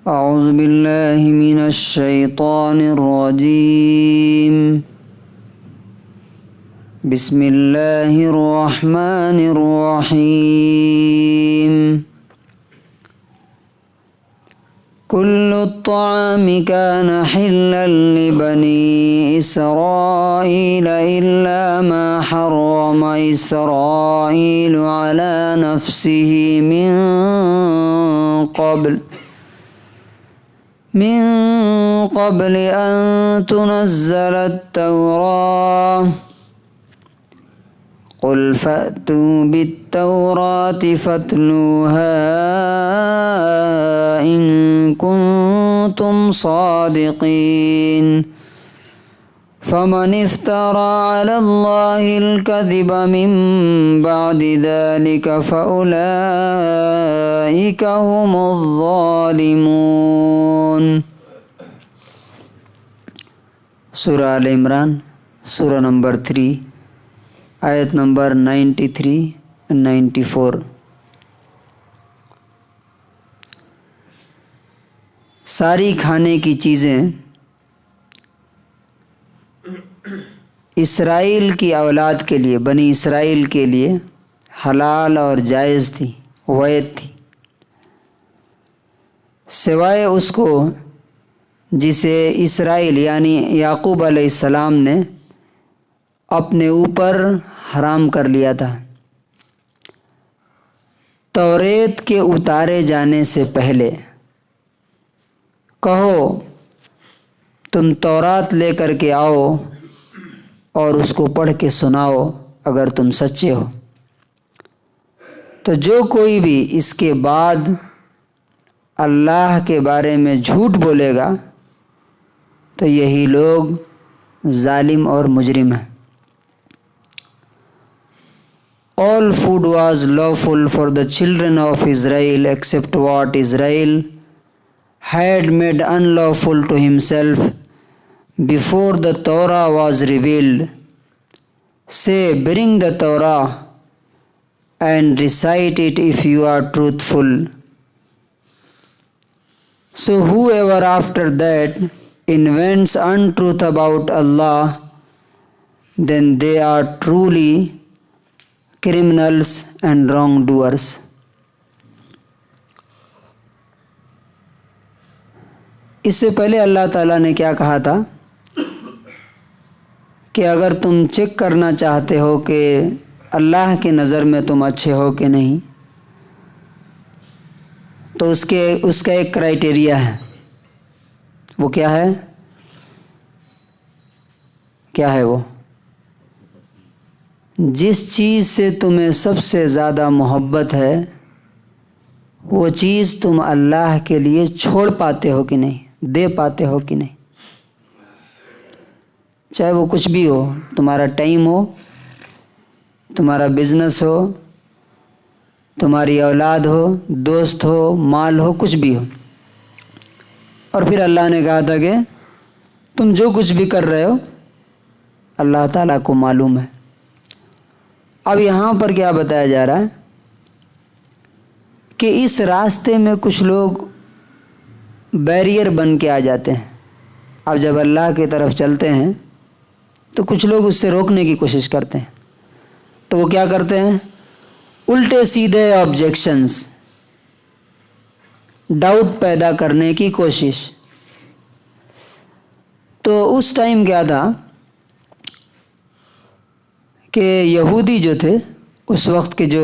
أعوذ بالله من الشيطان الرجيم بسم الله الرحمن الرحيم كل الطعام كان حلا لبني إسرائيل إلا ما حرم إسرائيل على نفسه من قبل أن تنزل التوراة قل فأتوا بالتوراة فاتلوها إن كنتم صادقين فمن افترى على الله الكذب من بعد ذلك فأولئك هم الظالمون۔ سورہ آل عمران سورہ نمبر 3 آیت نمبر 93 94۔ ساری کھانے کی چیزیں اسرائیل کی اولاد کے لیے، بنی اسرائیل کے لیے حلال اور جائز تھی، وید تھی، سوائے اس کو جسے اسرائیل یعنی یعقوب علیہ السلام نے اپنے اوپر حرام کر لیا تھا۔ توریت کے اتارے جانے سے پہلے کہو تم تورات لے کر کے آؤ اور اس کو پڑھ کے سناؤ اگر تم سچے ہو۔ تو جو کوئی بھی اس کے بعد اللہ کے بارے میں جھوٹ بولے گا تو یہی لوگ ظالم اور مجرم ہیں۔ All food was lawful for the children of Israel except what Israel had made unlawful to himself before the Torah was revealed. Say, bring the Torah and recite it if you are truthful. So whoever after that invents untruth about Allah, then they are truly criminals and wrongdoers۔ اس سے پہلے اللہ تعالیٰ نے کیا کہا تھا کہ اگر تم چیک کرنا چاہتے ہو کہ اللہ کی نظر میں تم اچھے ہو کہ نہیں، تو اس کا ایک کرائٹیریا ہے۔ وہ کیا ہے؟ کیا ہے وہ؟ جس چیز سے تمہیں سب سے زیادہ محبت ہے وہ چیز تم اللہ کے لیے چھوڑ پاتے ہو کہ نہیں، دے پاتے ہو کہ نہیں، چاہے وہ کچھ بھی ہو، تمہارا ٹائم ہو، تمہارا بزنس ہو، تمہاری اولاد ہو، دوست ہو، مال ہو، کچھ بھی ہو۔ اور پھر اللہ نے کہا تھا کہ تم جو کچھ بھی کر رہے ہو اللہ تعالیٰ کو معلوم ہے۔ اب یہاں پر کیا بتایا جا رہا ہے کہ اس راستے میں کچھ لوگ بیریئر بن کے آ جاتے ہیں۔ اب جب اللہ کی طرف چلتے ہیں تو کچھ لوگ اس سے روکنے کی کوشش کرتے ہیں، تو وہ کیا کرتے ہیں؟ الٹے سیدھے آبجیکشنز، ڈاؤٹ پیدا کرنے کی کوشش۔ تو اس ٹائم کیا تھا کہ یہودی جو تھے اس وقت کے جو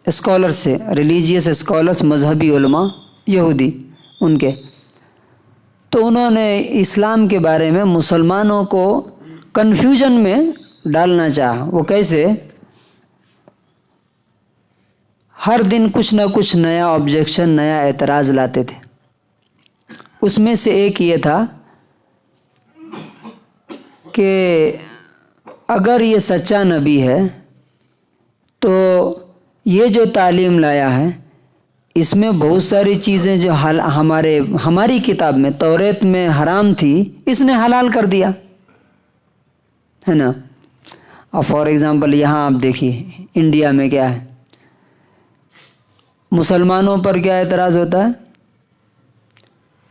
اسکالرس سے، ریلیجیس اسکالرس، مذہبی علماء یہودی ان کے، تو انہوں نے اسلام کے بارے میں مسلمانوں کو کنفیوژن میں ڈالنا چاہا۔ وہ کیسے؟ ہر دن کچھ نہ کچھ نیا آبجیکشن، نیا اعتراض لاتے تھے۔ اس میں سے ایک یہ تھا کہ اگر یہ سچا نبی ہے تو یہ جو تعلیم لایا ہے اس میں بہت ساری چیزیں جو ہماری کتاب میں توریت میں حرام تھی اس نے حلال کر دیا ہے نا۔ اور فار ایگزامپل یہاں آپ دیکھیے انڈیا میں کیا ہے، مسلمانوں پر کیا اعتراض ہوتا ہے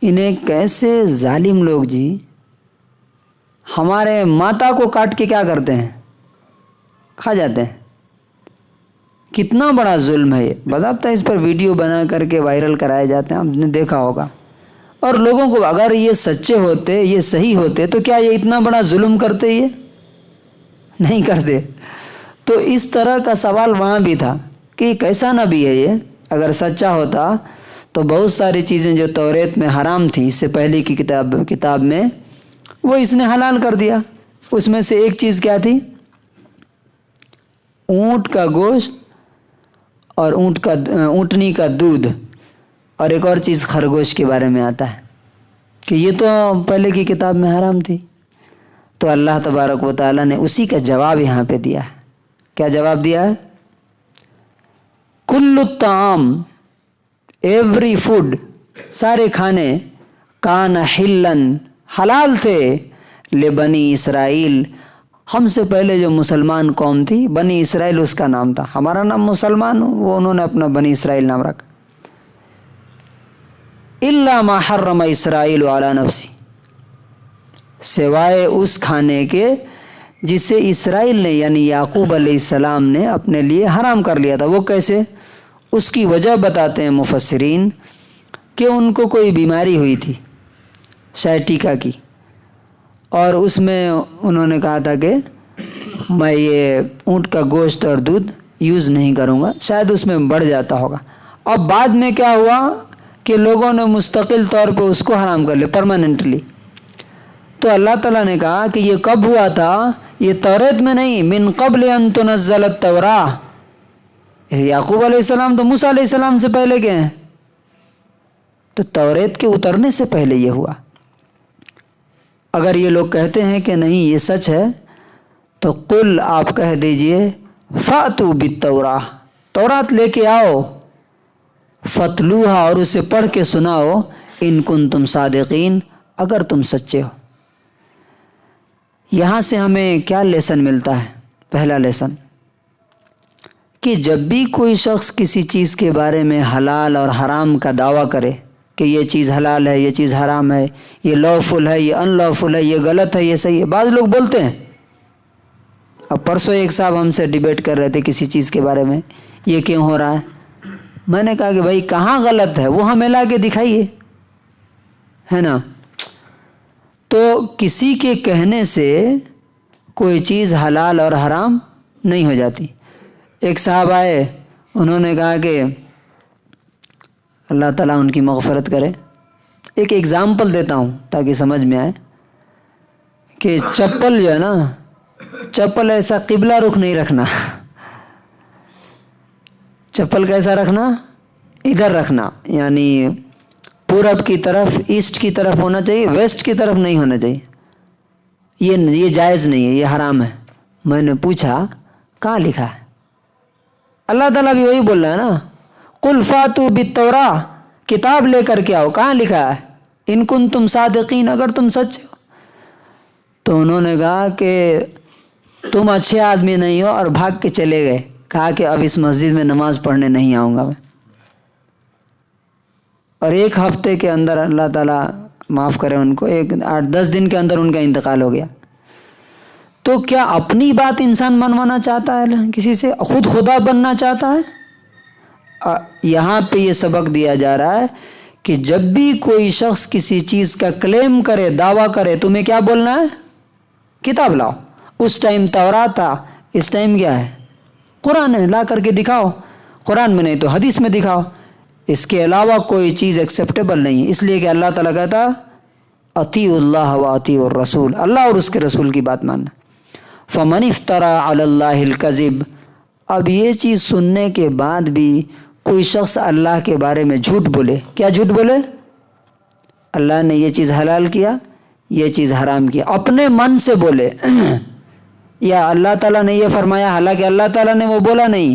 انہیں کیسے ظالم لوگ جی ہمارے ماتا کو کاٹ کے کیا کرتے ہیں؟ کھا جاتے ہیں. کتنا بڑا ظلم ہے یہ. باضابطہ اس پر ویڈیو بنا کر کے وائرل کرائے جاتے ہیں، آپ نے دیکھا ہوگا. اور لوگوں کو اگر یہ سچے ہوتے، یہ صحیح ہوتے، تو کیا یہ اتنا بڑا ظلم کرتے؟ یہ نہیں کرتے. تو اس طرح کا سوال وہاں بھی تھا کہ کیسا نبی ہے یہ؟ اگر سچا ہوتا تو بہت ساری چیزیں جو توریت میں حرام تھی، اس سے پہلے کی کتاب میں، وہ اس نے حلال کر دیا. اس میں سے ایک چیز کیا تھی؟ اونٹ کا گوشت اور اونٹنی کا دودھ، اور ایک اور چیز خرگوش کے بارے میں آتا ہے کہ یہ تو پہلے کی کتاب میں حرام تھی. تو اللہ تبارک و تعالیٰ نے اسی کا جواب یہاں پہ دیا ہے. کیا جواب دیا ہے؟ کل الطعام، ایوری فوڈ، سارے کھانے، کان حلن، حلال تھے، لبنی اسرائیل، ہم سے پہلے جو مسلمان قوم تھی، بنی اسرائیل اس کا نام تھا. ہمارا نام مسلمان، وہ انہوں نے اپنا بنی اسرائیل نام رکھا. الا ما حرم اسرائیل علی نفسی، سوائے اس کھانے کے جسے اسرائیل نے یعنی یعقوب علیہ السلام نے اپنے لیے حرام کر لیا تھا. وہ کیسے؟ اس کی وجہ بتاتے ہیں مفسرین کہ ان کو کوئی بیماری ہوئی تھی سائٹیکا کی، اور اس میں انہوں نے کہا تھا کہ میں یہ اونٹ کا گوشت اور دودھ یوز نہیں کروں گا، شاید اس میں بڑھ جاتا ہوگا. اب بعد میں کیا ہوا کہ لوگوں نے مستقل طور پہ اس کو حرام کر لیا پرماننٹلی. تو اللہ تعالیٰ نے کہا کہ یہ کب ہوا تھا؟ یہ توریت میں نہیں، من قبل ان تنزل التوراہ. یعقوب علیہ السلام تو موسیٰ علیہ السلام سے پہلے کے ہیں، تو توریت کے اترنے سے پہلے یہ ہوا. اگر یہ لوگ کہتے ہیں کہ نہیں یہ سچ ہے، تو قل، آپ کہہ دیجئے، فاتوا بالتوراہ، تورات لے کے آؤ، فتلوہا، اور اسے پڑھ کے سناؤ، ان کنتم صادقین، اگر تم سچے ہو. یہاں سے ہمیں کیا لیسن ملتا ہے؟ پہلا لیسن کہ جب بھی کوئی شخص کسی چیز کے بارے میں حلال اور حرام کا دعویٰ کرے کہ یہ چیز حلال ہے، یہ چیز حرام ہے، یہ لافل ہے، یہ ان لافل ہے، یہ غلط ہے، یہ صحیح ہے، بعض لوگ بولتے ہیں. اب پرسوں ایک صاحب ہم سے ڈیبیٹ کر رہے تھے کسی چیز کے بارے میں، یہ کیوں ہو رہا ہے؟ میں نے کہا کہ بھائی کہاں غلط ہے، وہ ہمیں لا کے دکھائیے، ہے نا. تو کسی کے کہنے سے کوئی چیز حلال اور حرام نہیں ہو جاتی. ایک صاحب آئے، انہوں نے کہا کہ اللہ تعالیٰ ان کی مغفرت کرے. ایک ایگزامپل دیتا ہوں تاکہ سمجھ میں آئے کہ چپل جو ہے نا، چپل ایسا قبلہ رخ نہیں رکھنا. چپل کیسا رکھنا؟ ادھر رکھنا، یعنی پورب کی طرف، ایسٹ کی طرف ہونا چاہیے، ویسٹ کی طرف نہیں ہونا چاہیے. یہ جائز نہیں ہے، یہ حرام ہے. میں نے پوچھا کہاں لکھا ہے؟ اللہ تعالیٰ بھی وہی بول رہا ہے نا، قل فاتوا بالتوراہ، کتاب لے کر کے آؤ. کہاں لکھا ہے؟ ان کنتم صادقین، اگر تم سچ ہو. تو انہوں نے کہا کہ تم اچھے آدمی نہیں ہو، اور بھاگ کے چلے گئے. کہا کہ اب اس مسجد میں نماز پڑھنے نہیں آؤں گا میں. اور ایک ہفتے کے اندر اللہ تعالیٰ معاف کرے ان کو، 8-10 دن کے اندر ان کا انتقال ہو گیا. تو کیا اپنی بات انسان منوانا چاہتا ہے کسی سے؟ خود خدا بننا چاہتا ہے؟ یہاں پہ یہ سبق دیا جا رہا ہے کہ جب بھی کوئی شخص کسی چیز کا کلیم کرے، دعویٰ کرے، تمہیں کیا بولنا ہے؟ کتاب لاؤ. اس ٹائم تورات تھا، اس ٹائم کیا ہے؟ قرآن ہے، لا کر کے دکھاؤ. قرآن میں نہیں تو حدیث میں دکھاؤ. اس کے علاوہ کوئی چیز ایکسیپٹیبل نہیں ہے. اس لیے کہ اللہ تعالیٰ کہتا اطیعوا اللہ و اطیعوا الرسول، اللہ اور اس کے رسول کی بات ماننا. فمن افترى علی اللہ الکذب، اب یہ چیز سننے کے بعد بھی کوئی شخص اللہ کے بارے میں جھوٹ بولے. کیا جھوٹ بولے؟ اللہ نے یہ چیز حلال کیا، یہ چیز حرام کیا، اپنے من سے بولے یا اللہ تعالیٰ نے یہ فرمایا، حالانکہ اللہ تعالیٰ نے وہ بولا نہیں،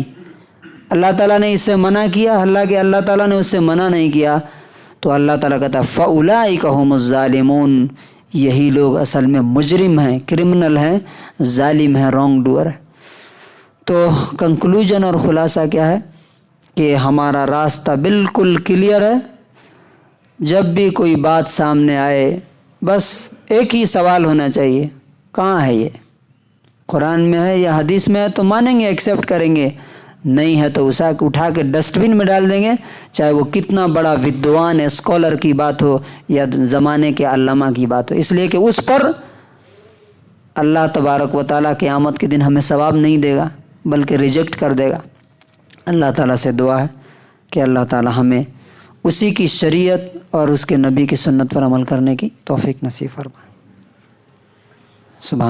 اللہ تعالیٰ نے اس سے منع کیا، حالانکہ اللہ تعالیٰ نے اس سے منع نہیں کیا. تو اللہ تعالیٰ کہتا فَأُولَئِكَ هُمُ الظَّالِمُونَ، یہی لوگ اصل میں مجرم ہیں، کرمنل ہیں، ظالم ہیں، رانگ ڈوئر. تو کنکلوژن اور خلاصہ کیا ہے کہ ہمارا راستہ بالکل کلیئر ہے. جب بھی کوئی بات سامنے آئے بس ایک ہی سوال ہونا چاہیے، کہاں ہے یہ؟ قرآن میں ہے یا حدیث میں ہے تو مانیں گے، ایکسیپٹ کریں گے، نہیں ہے تو اسے اٹھا کے ڈسٹ بن میں ڈال دیں گے، چاہے وہ کتنا بڑا ودوان ہے، اسکالر کی بات ہو یا زمانے کے علامہ کی بات ہو، اس لیے کہ اس پر اللہ تبارک و تعالیٰ قیامت کے دن ہمیں ثواب نہیں دے گا بلکہ ریجیکٹ کر دے گا۔ اللہ تعالیٰ سے دعا ہے کہ اللہ تعالیٰ ہمیں اسی کی شریعت اور اس کے نبی کی سنت پر عمل کرنے کی توفیق نصیب فرمائے۔ سبحان